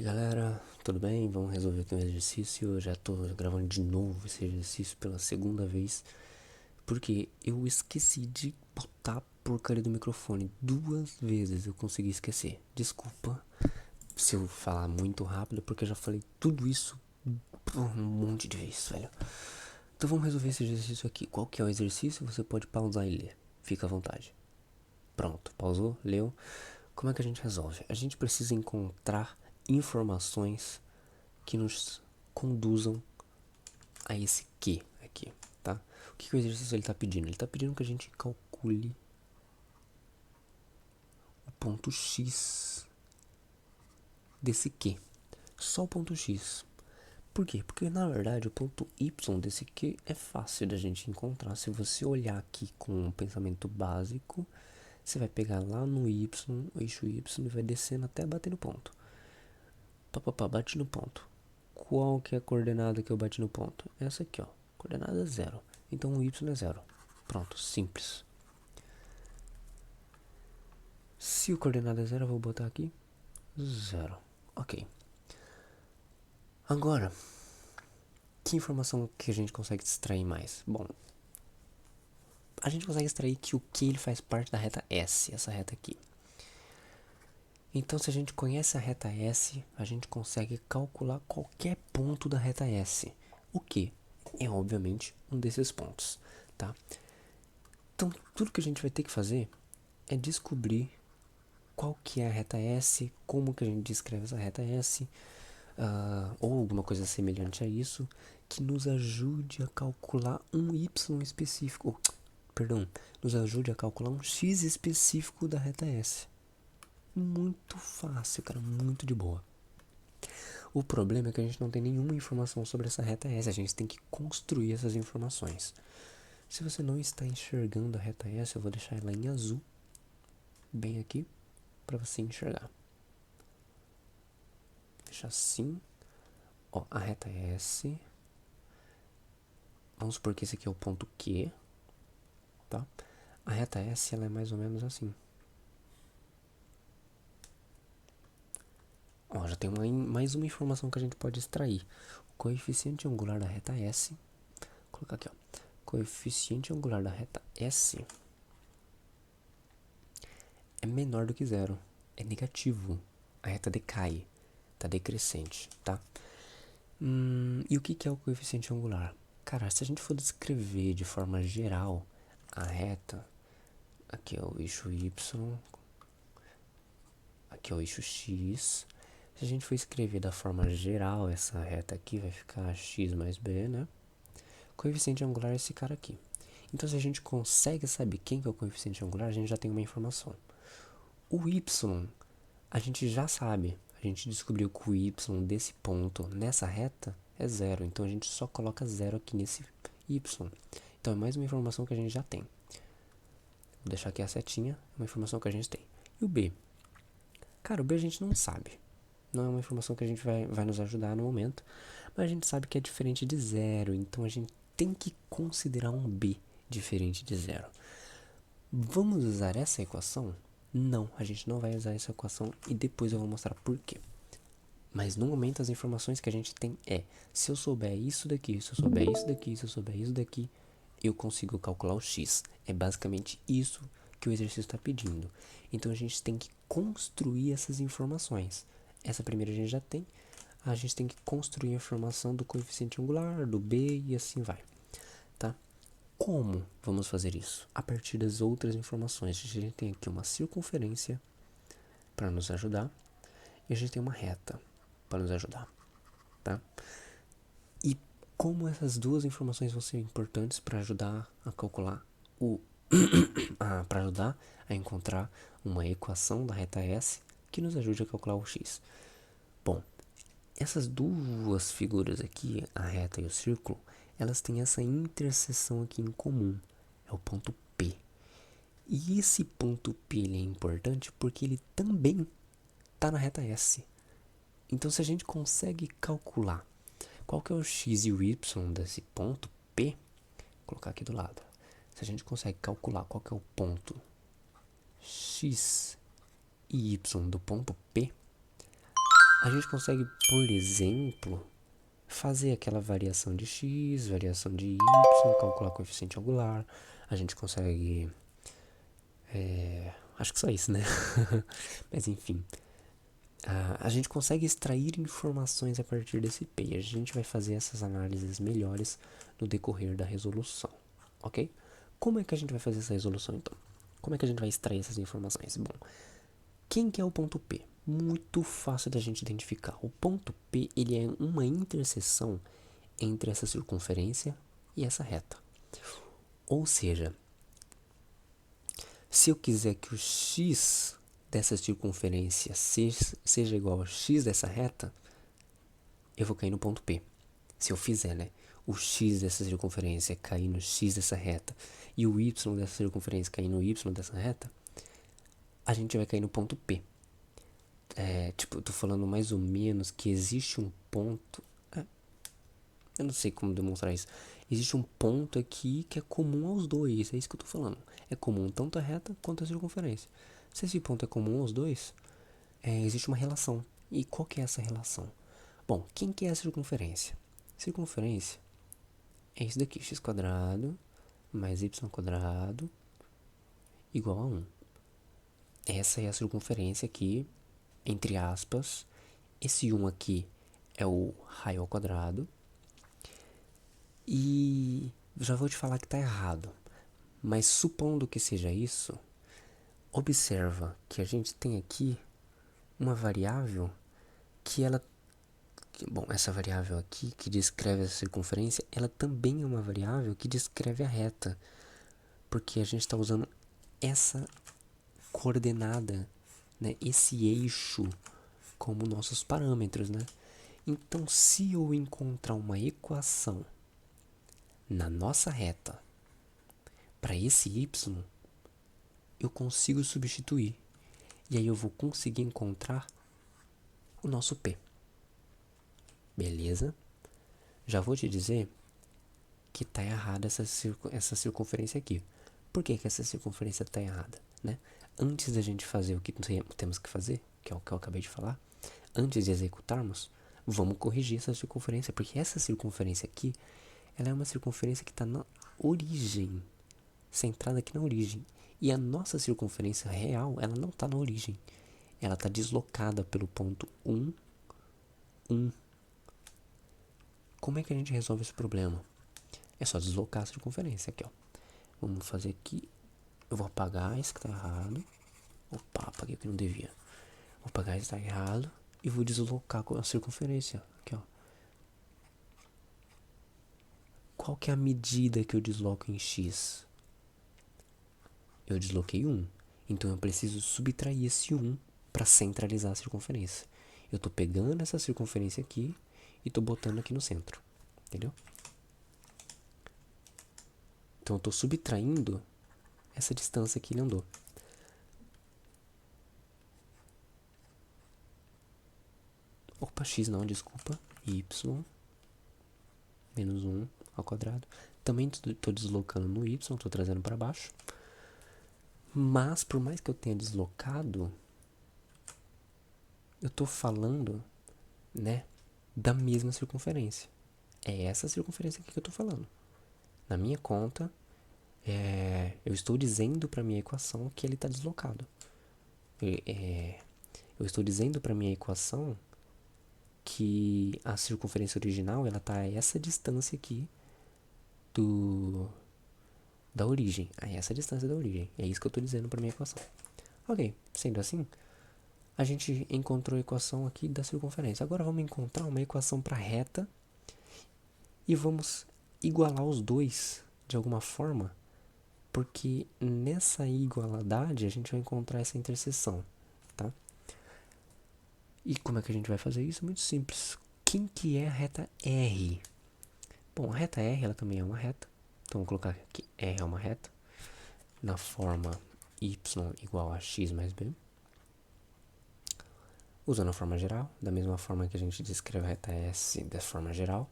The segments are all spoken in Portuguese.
Galera, tudo bem? Vamos resolver aqui um exercício. Eu já tô gravando de novo esse exercício pela segunda vez, porque eu esqueci de botar a porcaria do microfone 2 vezes. Eu consegui esquecer. Desculpa se eu falar muito rápido, porque eu já falei tudo isso um monte de vezes, velho. Então vamos resolver esse exercício aqui. Qual que é o exercício? Você pode pausar e ler. Fica à vontade. Pronto, pausou, leu. Como é que a gente resolve? A gente precisa encontrar informações que nos conduzam a esse Q aqui, tá? O que o exercício ele tá pedindo? Ele tá pedindo que a gente calcule o ponto X desse Q. Só o ponto X. Por quê? Porque na verdade o ponto Y desse Q é fácil da gente encontrar. Se você olhar aqui com um pensamento básico, você vai pegar lá no Y, o eixo Y, e vai descendo até bater no ponto. Bate no ponto. Qual que é a coordenada que eu bati no ponto? Essa aqui, ó. Coordenada 0. Então o Y é 0. Pronto, simples. Se o coordenada é 0, eu vou botar aqui 0. Ok. Agora, que informação que a gente consegue extrair mais? Bom, a gente consegue extrair que o Q ele faz parte da reta S, essa reta aqui. Então, se a gente conhece a reta S, a gente consegue calcular qualquer ponto da reta S. O Q é, obviamente, um desses pontos, tá? Então, tudo que a gente vai ter que fazer é descobrir qual que é a reta S, como que a gente descreve essa reta S, ou alguma coisa semelhante a isso, que nos ajude a calcular um Y específico, perdão, nos ajude a calcular um X específico da reta S. Muito fácil, cara, muito de boa. O problema é que a gente não tem nenhuma informação sobre essa reta S, a gente tem que construir essas informações. Se você não está enxergando a reta S, eu vou deixar ela em azul, bem aqui, para você enxergar. Deixa assim. Ó, a reta S. Vamos supor que esse aqui é o ponto Q, tá? A reta S, ela é mais ou menos assim. Ó, já tem mais uma informação que a gente pode extrair. O coeficiente angular da reta S. Vou colocar aqui, ó. Coeficiente angular da reta S é menor do que 0. É negativo. A reta decai. Tá decrescente, tá? E o que é o coeficiente angular? Cara, se a gente for descrever de forma geral a reta, aqui é o eixo Y, aqui é o eixo X. Se a gente for escrever da forma geral essa reta aqui, vai ficar x mais b, né? O coeficiente angular é esse cara aqui. Então, se a gente consegue saber quem que é o coeficiente angular, a gente já tem uma informação. O y, a gente já sabe. A gente descobriu que o y desse ponto, nessa reta, é 0. Então, a gente só coloca 0 aqui nesse y. Então, é mais uma informação que a gente já tem. Vou deixar aqui a setinha, uma informação que a gente tem. E o b? Cara, o b a gente não sabe. Não é uma informação que a gente vai nos ajudar no momento. Mas a gente sabe que é diferente de 0. Então, a gente tem que considerar um b diferente de 0. Vamos usar essa equação? Não, a gente não vai usar essa equação e depois eu vou mostrar por quê. Mas no momento as informações que a gente tem é, se eu souber isso daqui, se eu souber isso daqui, se eu souber isso daqui, eu consigo calcular o x. É basicamente isso que o exercício está pedindo. Então a gente tem que construir essas informações. Essa primeira a gente já tem. A gente tem que construir a informação do coeficiente angular, do b e assim vai, tá? Como vamos fazer isso? A partir das outras informações. A gente tem aqui uma circunferência para nos ajudar e a gente tem uma reta para nos ajudar, tá? E como essas duas informações vão ser importantes para ajudar a calcular para ajudar a encontrar uma equação da reta S que nos ajude a calcular o x. Bom, essas duas figuras aqui, a reta e o círculo, elas têm essa interseção aqui em comum, é o ponto P. E esse ponto P ele é importante porque ele também está na reta S. Então, se a gente consegue calcular qual que é o x e o y desse ponto P, vou colocar aqui do lado. Se a gente consegue calcular qual que é o ponto x e y do ponto P, A gente consegue, por exemplo, fazer aquela variação de x, variação de y, calcular coeficiente angular. A gente consegue... acho que só isso, né? Mas enfim. A gente consegue extrair informações a partir desse P. E a gente vai fazer essas análises melhores no decorrer da resolução, ok? Como é que a gente vai fazer essa resolução, então? Como é que a gente vai extrair essas informações? Bom, quem que é o ponto P? Muito fácil da gente identificar. O ponto P, ele é uma interseção entre essa circunferência e essa reta. Ou seja, se eu quiser que o x dessa circunferência seja igual ao x dessa reta, eu vou cair no ponto P. Se eu fizer, né, o x dessa circunferência cair no x dessa reta e o y dessa circunferência cair no y dessa reta, a gente vai cair no ponto P. Tipo, eu tô falando mais ou menos que existe um ponto... eu não sei como demonstrar isso. Existe um ponto aqui que é comum aos dois, é isso que eu tô falando. É comum tanto a reta quanto a circunferência. Se esse ponto é comum aos dois, existe uma relação. E qual que é essa relação? Bom, quem que é a circunferência? Circunferência é isso daqui, x quadrado mais y quadrado igual a 1. Essa é a circunferência aqui, entre aspas. Esse 1 aqui é o raio ao quadrado. E já vou te falar que está errado. Mas supondo que seja isso, observa que a gente tem aqui uma variável que ela... Bom, essa variável aqui que descreve essa circunferência, ela também é uma variável que descreve a reta. Porque a gente está usando essa coordenada, né, esse eixo como nossos parâmetros, né? Então, se eu encontrar uma equação na nossa reta para esse y, eu consigo substituir. E aí eu vou conseguir encontrar o nosso P. Beleza? Já vou te dizer que está errada essa circunferência aqui. Por que essa circunferência está errada, né? Antes da gente fazer o que temos que fazer, que é o que eu acabei de falar, antes de executarmos, vamos corrigir essa circunferência, porque essa circunferência aqui, ela é uma circunferência que está na origem, centrada aqui na origem. E a nossa circunferência real, ela não está na origem. Ela está deslocada pelo ponto 1, 1. Como é que a gente resolve esse problema? É só deslocar a circunferência aqui, ó. Vamos fazer aqui. Eu vou apagar esse que está errado. Opa, apaguei o que não devia. Vou apagar esse que está errado e vou deslocar a circunferência. Aqui, ó. Qual que é a medida que eu desloco em x? Eu desloquei 1. Então eu preciso subtrair esse 1 para centralizar a circunferência. Eu estou pegando essa circunferência aqui e estou botando aqui no centro. Entendeu? Então eu estou subtraindo essa distância que ele andou. Opa, x não, desculpa. Y menos 1 ao quadrado. Também estou deslocando no y, estou trazendo para baixo. Mas, por mais que eu tenha deslocado, eu estou falando, né, da mesma circunferência. É essa circunferência aqui que eu estou falando. Na minha conta, eu estou dizendo para minha equação que ele está deslocado. Eu estou dizendo para minha equação que a circunferência original ela está a essa distância aqui da origem. A essa distância da origem. É isso que eu estou dizendo para minha equação. Ok, sendo assim, a gente encontrou a equação aqui da circunferência. Agora vamos encontrar uma equação para reta e vamos igualar os dois de alguma forma, porque nessa igualdade a gente vai encontrar essa interseção, tá? E como é que a gente vai fazer isso? Muito simples. Quem que é a reta R? Bom, a reta R ela também é uma reta. Então vou colocar aqui R é uma reta na forma y igual a x mais b. Usando a forma geral, da mesma forma que a gente descreve a reta S da forma geral,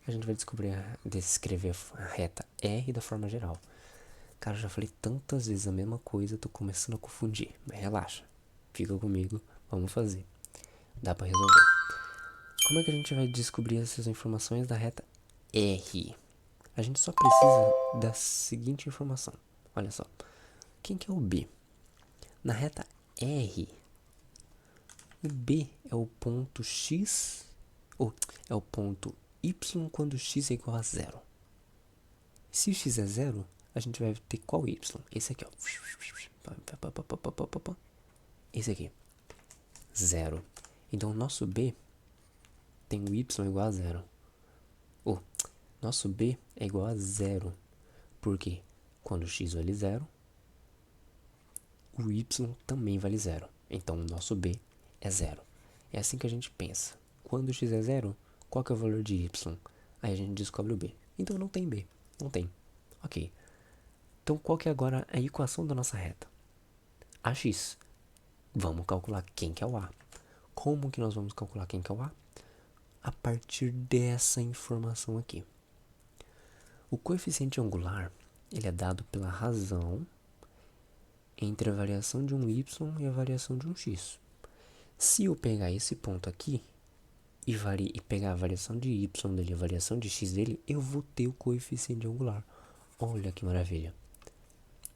a gente vai descrever a reta R da forma geral. Cara, eu já falei tantas vezes a mesma coisa, tô começando a confundir. Mas relaxa, fica comigo, vamos fazer. Dá pra resolver. Como é que a gente vai descobrir essas informações da reta R? A gente só precisa da seguinte informação. Olha só. Quem que é o B? Na reta R, o B é o ponto X, ou é o ponto Y quando X é igual a 0. Se o X é 0, a gente vai ter qual Y? Esse aqui, ó. Esse aqui. 0. Então, o nosso B tem o Y igual a 0. Nosso B é igual a 0. Porque quando X vale 0, o Y também vale 0. Então, o nosso B é 0. É assim que a gente pensa. Quando X é 0, qual que é o valor de Y? Aí a gente descobre o B. Então, não tem B. Não tem. Ok. Então, qual que é agora a equação da nossa reta? AX. Vamos calcular quem que é o A. Como que nós vamos calcular quem que é o A? A partir dessa informação aqui. O coeficiente angular, ele é dado pela razão entre a variação de um y e a variação de um x. Se eu pegar esse ponto aqui e pegar a variação de y dele e a variação de x dele, eu vou ter o coeficiente angular. Olha que maravilha.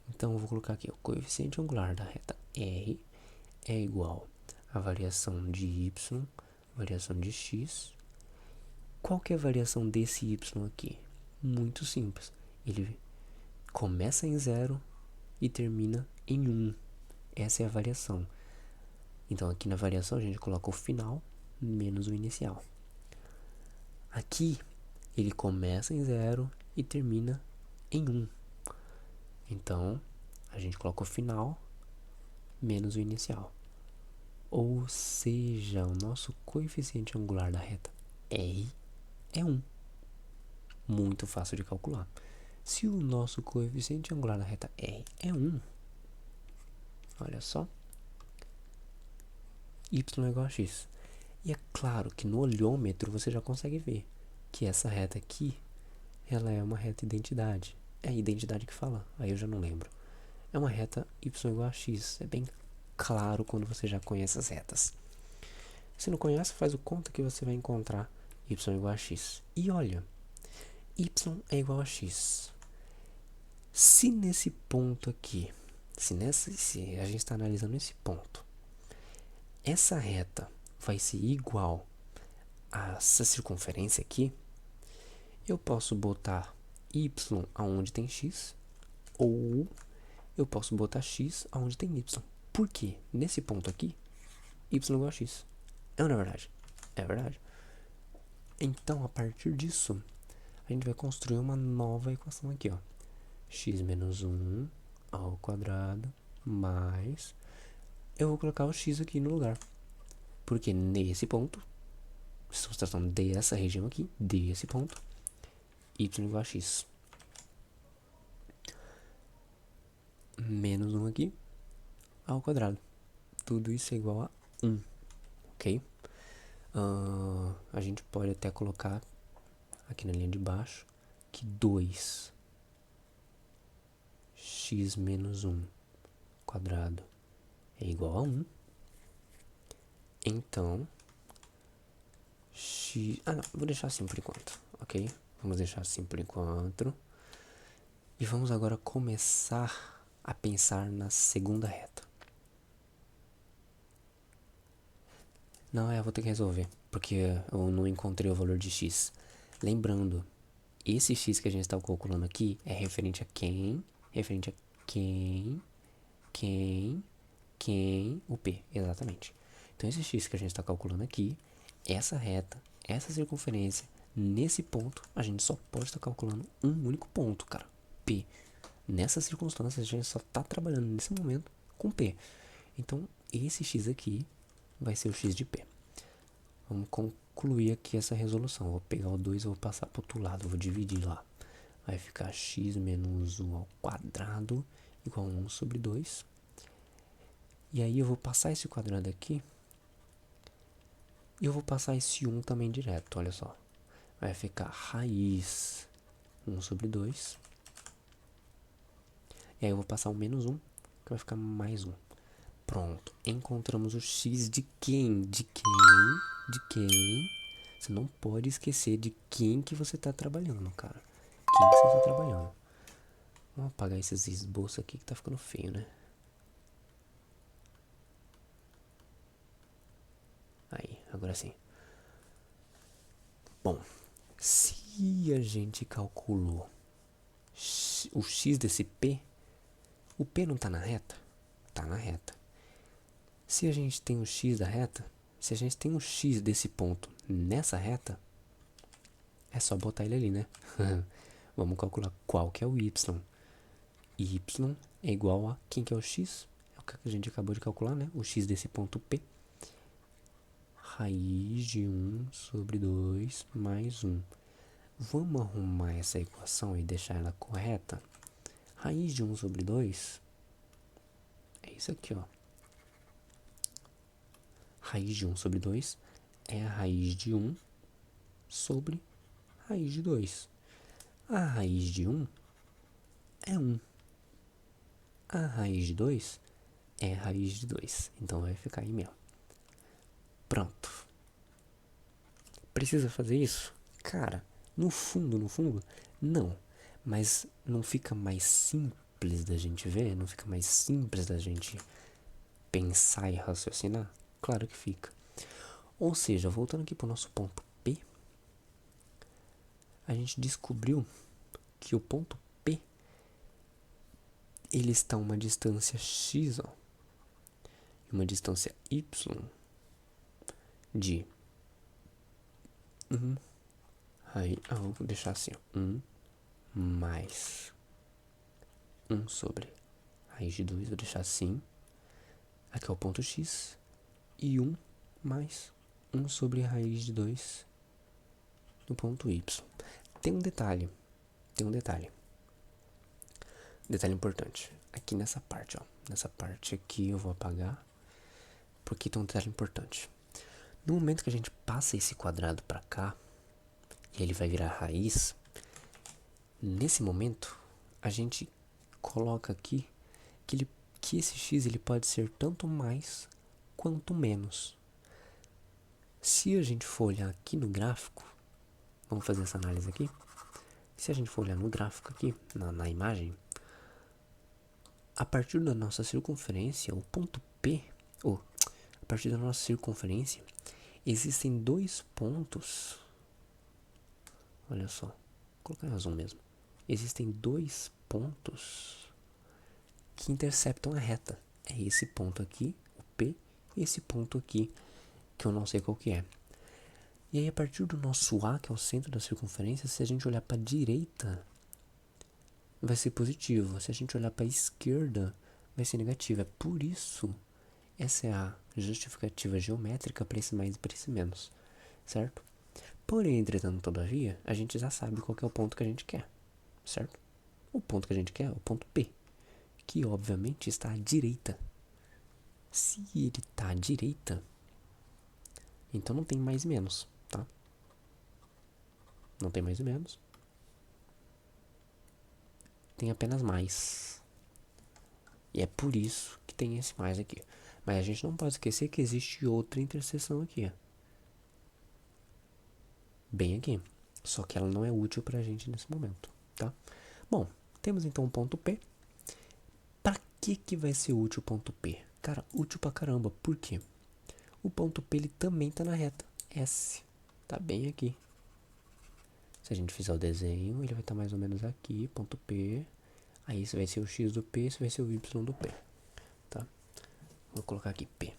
Então eu vou colocar aqui, o coeficiente angular da reta R é igual a variação de y, variação de x. Qual que é a variação desse y aqui? Muito simples. Ele começa em 0 e termina em 1. Essa é a variação. Então aqui na variação a gente coloca o final menos o inicial. Aqui ele começa em 0 e termina em 1. Então a gente coloca o final menos o inicial. Ou seja, o nosso coeficiente angular da reta R é 1. Muito fácil de calcular. Se o nosso coeficiente angular da reta R é 1, olha só, y é igual a x. E é claro que no olhômetro você já consegue ver que essa reta aqui, ela é uma reta identidade. É a identidade que fala? Aí eu já não lembro. É uma reta y igual a x. É bem claro quando você já conhece as retas. Se não conhece, faz o conta que você vai encontrar y igual a x. E olha, y é igual a x. Se nesse ponto aqui, se a gente está analisando esse ponto, essa reta vai ser igual a essa circunferência aqui, eu posso botar y aonde tem x, ou eu posso botar x aonde tem y. Por quê? Nesse ponto aqui, y igual a x. É ou não é verdade? É verdade. Então, a partir disso, a gente vai construir uma nova equação aqui, ó. X menos 1 ao quadrado mais... Eu vou colocar o x aqui no lugar. Porque nesse ponto, estamos tratando dessa região aqui, desse ponto, y igual a x. Menos 1 aqui ao quadrado. Tudo isso é igual a 1, ok? A gente pode até colocar aqui na linha de baixo que 2 x menos 1 quadrado é igual a 1. Então, x... não, vou deixar assim por enquanto, ok? Vamos deixar assim por enquanto. E vamos agora começar a pensar na segunda reta. Não, eu vou ter que resolver, porque eu não encontrei o valor de x. Lembrando, esse x que a gente está calculando aqui é referente a quem? Referente a quem? O P, exatamente. Então, esse x que a gente está calculando aqui, essa reta, essa circunferência, nesse ponto, a gente só pode estar calculando um único ponto, cara. P. Nessas circunstâncias, a gente só está trabalhando nesse momento com P. Então, esse x aqui vai ser o x de P. Vamos concluir aqui essa resolução. Vou pegar o 2 e vou passar para o outro lado. Vou dividir lá. Vai ficar x menos 1 ao quadrado igual a 1 sobre 2. E aí eu vou passar esse quadrado aqui. E eu vou passar esse 1 também direto, olha só. Vai ficar raiz 1 sobre 2. E aí eu vou passar o menos 1, que vai ficar mais 1. Pronto, encontramos o x de quem? De quem? De quem? Você não pode esquecer de quem que você está trabalhando, cara. Quem que você está trabalhando. Vamos apagar esses esboços aqui que tá ficando feio, né? Aí, agora sim. Bom, se a gente calculou o x desse p, o p não tá na reta? Tá na reta. Se a gente tem o x da reta, se a gente tem o x desse ponto nessa reta, é só botar ele ali, né? Vamos calcular qual que é o y. Y é igual a quem que é o x? É o que a gente acabou de calcular, né? O x desse ponto P. Raiz de 1 sobre 2 mais 1. Vamos arrumar essa equação e deixar ela correta? Raiz de 1 sobre 2 é isso aqui, ó. Raiz de 1 sobre 2 é a raiz de 1 sobre raiz de 2. A raiz de 1 é 1. A raiz de 2 é a raiz de 2. Então vai ficar aí mesmo. Pronto. Precisa fazer isso? Cara, no fundo, não. Mas não fica mais simples da gente ver? Não fica mais simples da gente pensar e raciocinar? Claro que fica. Ou seja, voltando aqui para o nosso ponto P, a gente descobriu que o ponto P ele está a uma distância x, ó, e uma distância y de 1, aí, vou deixar assim, ó, 1 mais 1 sobre raiz de 2, vou deixar assim. Aqui é o ponto x. E 1 mais 1 sobre raiz de 2 no ponto y. Tem um detalhe. Detalhe importante. Aqui nessa parte, ó. Nessa parte aqui eu vou apagar. Porque tem um detalhe importante. No momento que a gente passa esse quadrado para cá, e ele vai virar raiz, nesse momento, a gente coloca aqui que esse x ele pode ser tanto mais quanto menos. Se a gente for olhar aqui no gráfico, vamos fazer essa análise aqui. Se a gente for olhar no gráfico aqui, na imagem, a partir da nossa circunferência, o ponto P, a partir da nossa circunferência, existem dois pontos. Olha só, vou colocar em azul mesmo. Existem dois pontos que interceptam a reta. É esse ponto aqui, o P, e esse ponto aqui, que eu não sei qual que é. E aí, a partir do nosso A, que é o centro da circunferência, se a gente olhar para a direita, vai ser positivo. Se a gente olhar para a esquerda, vai ser negativo. É por isso, essa é a justificativa geométrica para esse mais e para esse menos, certo? Porém, entretanto, todavia, a gente já sabe qual que é o ponto que a gente quer, certo? O ponto que a gente quer é o ponto P, que obviamente está à direita. Se ele está à direita, então não tem mais e menos, tá? Não tem mais e menos. Tem apenas mais. E é por isso que tem esse mais aqui. Mas a gente não pode esquecer que existe outra interseção aqui, ó. Bem aqui. Só que ela não é útil pra gente nesse momento, tá? Bom, temos então o ponto P. Pra que vai ser útil o ponto P? Cara, útil pra caramba. Por quê? O ponto P ele também tá na reta S. Tá bem aqui. Se a gente fizer o desenho, ele vai estar mais ou menos aqui, ponto P. Aí esse vai ser o X do P, esse vai ser o Y do P. Tá? Vou colocar aqui P.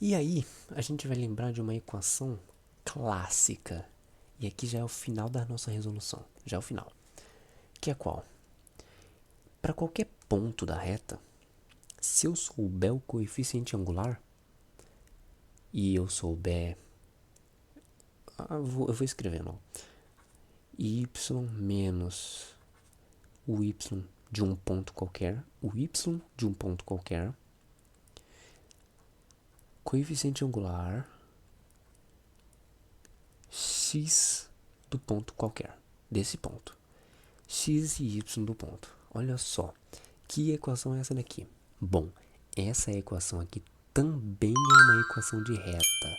E aí, a gente vai lembrar de uma equação clássica. E aqui já é o final da nossa resolução. Já é o final. Que é qual? Para qualquer ponto da reta, se eu souber o coeficiente angular, e eu souber... eu vou escrevendo. Y menos o Y de um ponto qualquer. O Y de um ponto qualquer. Coeficiente angular x do ponto qualquer, desse ponto, x e y do ponto. Olha só, que equação é essa daqui? Bom, essa equação aqui também é uma equação de reta,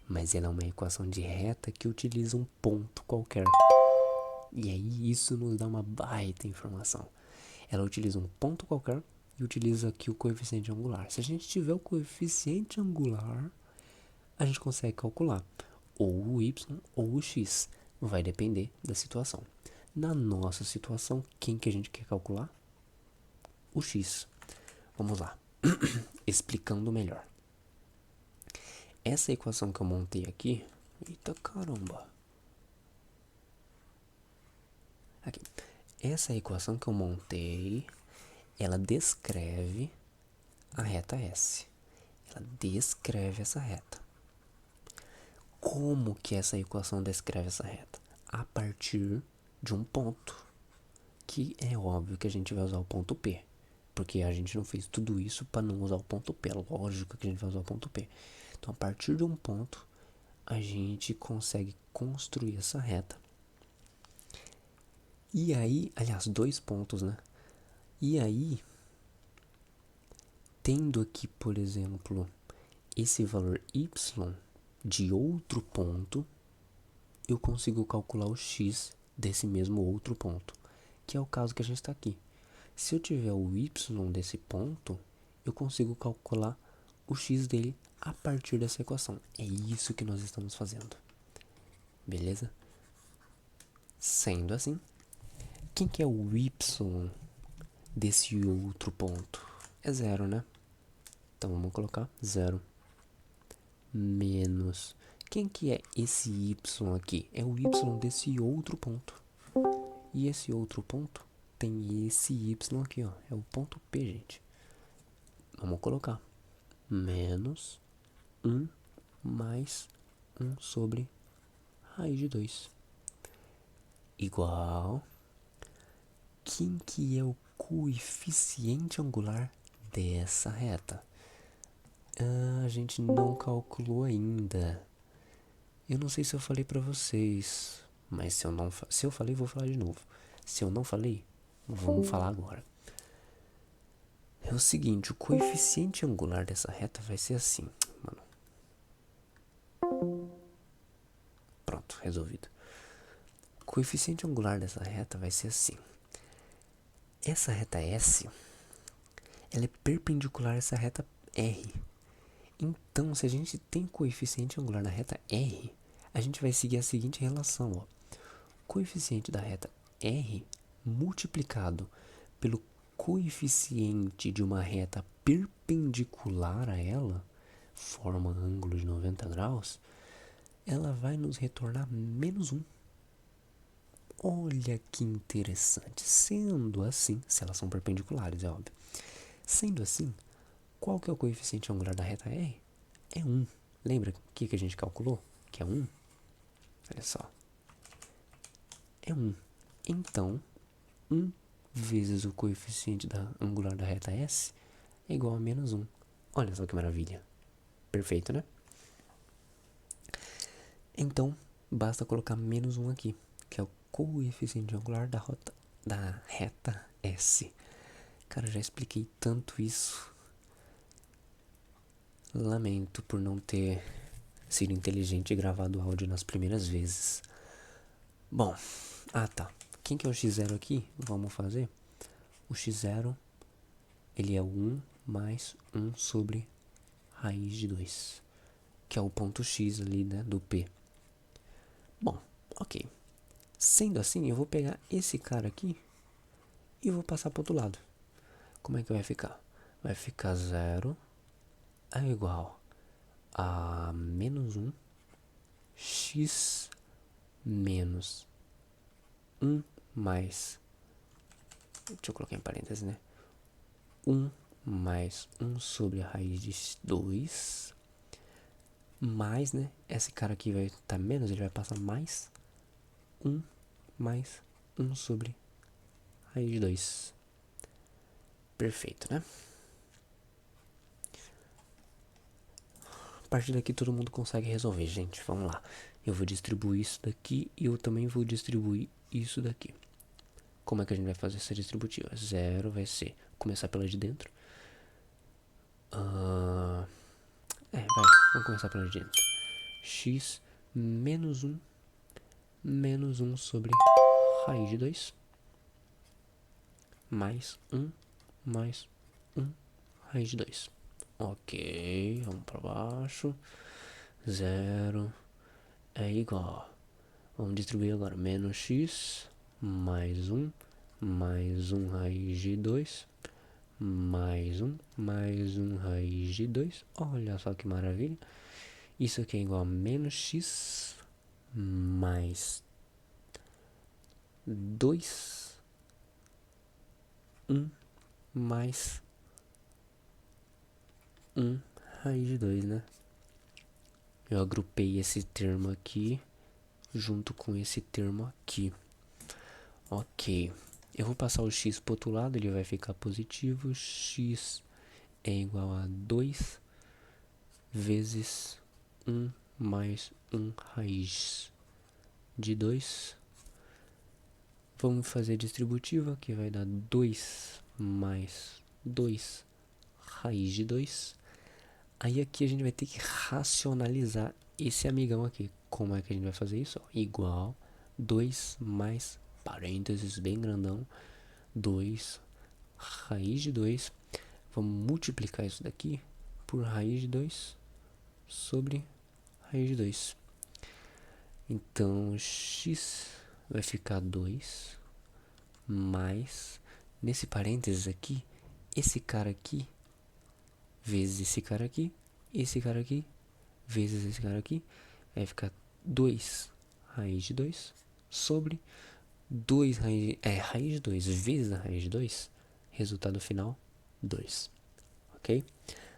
mas ela é uma equação de reta que utiliza um ponto qualquer. E aí isso nos dá uma baita informação. Ela utiliza um ponto qualquer e utiliza aqui o coeficiente angular. Se a gente tiver o coeficiente angular, a gente consegue calcular ou o y ou o x. Vai depender da situação. Na nossa situação, quem que a gente quer calcular? O x. Vamos lá. Explicando melhor. Essa equação que eu montei aqui... Eita caramba! Aqui. Essa equação que eu montei, ela descreve a reta S. Ela descreve essa reta. Como que essa equação descreve essa reta? A partir de um ponto. Que é óbvio que a gente vai usar o ponto P. Porque a gente não fez tudo isso para não usar o ponto P. Lógico que a gente vai usar o ponto P. Então, a partir de um ponto, a gente consegue construir essa reta. E aí, aliás, 2 pontos, né? E aí, tendo aqui, por exemplo, esse valor y de outro ponto, eu consigo calcular o x desse mesmo outro ponto, que é o caso que a gente está aqui. Se eu tiver o y desse ponto, eu consigo calcular o x dele a partir dessa equação. É isso que nós estamos fazendo. Beleza? Sendo assim, quem que é o y desse outro ponto? É 0, né? Então vamos colocar 0 menos... Quem que é esse y aqui? É o y desse outro ponto. E esse outro ponto tem esse y aqui, ó. É o ponto P, gente. Vamos colocar menos 1 mais 1 sobre raiz de 2. Igual... Quem que é o coeficiente angular dessa reta? A gente não calculou ainda. Eu não sei se eu falei pra vocês, mas se eu falei, vou falar de novo. Se eu não falei, vamos falar agora. É o seguinte, o coeficiente angular dessa reta vai ser assim, mano. Pronto, resolvido. O coeficiente angular dessa reta vai ser assim. Essa reta S, ela é perpendicular a essa reta R. Então, se a gente tem coeficiente angular na reta R, a gente vai seguir a seguinte relação, ó. Coeficiente da reta R multiplicado pelo coeficiente de uma reta perpendicular a ela, forma ângulo de 90 graus, ela vai nos retornar menos 1. Olha que interessante. Sendo assim, se elas são perpendiculares, é óbvio. Sendo assim, qual que é o coeficiente angular da reta R? É 1. Lembra o que a gente calculou? Que é 1? Olha só. É 1. Então, 1 vezes o coeficiente angular da reta S é igual a menos 1. Olha só que maravilha. Perfeito, né? Então, basta colocar menos 1 aqui, que é o coeficiente angular da reta S. Cara, já expliquei tanto isso. Lamento por não ter sido inteligente e gravado o áudio nas primeiras vezes. Bom, tá. Quem que é o x0 aqui? Vamos fazer. O x0, ele é 1 mais 1 sobre raiz de 2, que é o ponto x ali, né, do P. Bom, ok. Sendo assim, eu vou pegar esse cara aqui e vou passar para o outro lado. Como é que vai ficar? Vai ficar 0 é igual a menos 1 x menos 1 mais... Deixa eu colocar em parênteses, né? 1 mais 1 sobre a raiz de 2 mais, né? Esse cara aqui vai estar menos, ele vai passar mais 1 mais 1 sobre raiz de 2. Perfeito, né? A partir daqui todo mundo consegue resolver, gente. Vamos lá. Eu vou distribuir isso daqui e eu também vou distribuir isso daqui. Como é que a gente vai fazer essa distributiva? 0 vai ser, começar pela de dentro. Vai, vamos começar pela de dentro. X menos um sobre raiz de 2 mais 1 mais 1 raiz de 2. Ok, vamos para baixo. 0 é igual. Vamos distribuir agora. Menos x mais 1 raiz de 2 mais 1 raiz de 2. Olha só que maravilha. Isso aqui é igual a menos x mais 2, 1 mais 1 raiz de 2, né? Eu agrupei esse termo aqui junto com esse termo aqui. Ok. Eu vou passar o x para o outro lado, ele vai ficar positivo. X é igual a 2 vezes 1 mais 1 raiz de 2. Vamos fazer distributiva, que vai dar 2 mais 2 raiz de 2. Aí aqui a gente vai ter que racionalizar esse amigão aqui. Como é que a gente vai fazer isso? Igual 2 mais parênteses bem grandão, 2 raiz de 2. Vamos multiplicar isso daqui por raiz de 2 sobre raiz de 2. Então x vai ficar 2 mais, nesse parênteses aqui, esse cara aqui vezes esse cara aqui, vezes esse cara aqui, vai ficar 2 raiz de 2 sobre 2 raiz de 2 vezes a raiz de 2, resultado final 2, ok?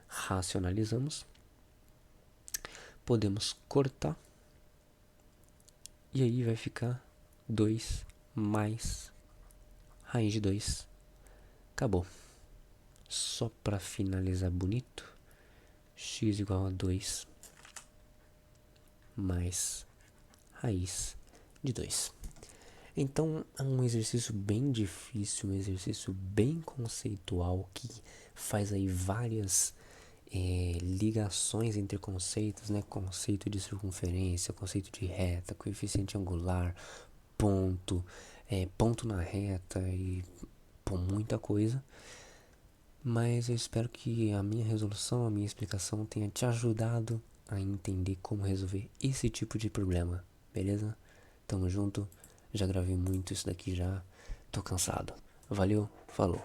Racionalizamos, podemos cortar, e aí vai ficar 2 mais raiz de 2, acabou. Só para finalizar bonito, x igual a 2 mais raiz de 2. Então é um exercício bem difícil, um exercício bem conceitual que faz aí várias ligações entre conceitos, né? Conceito de circunferência, conceito de reta, coeficiente angular, ponto, ponto na reta e muita coisa. Mas eu espero que a minha resolução, a minha explicação tenha te ajudado a entender como resolver esse tipo de problema, beleza? Tamo junto, já gravei muito isso daqui já, tô cansado. Valeu, falou.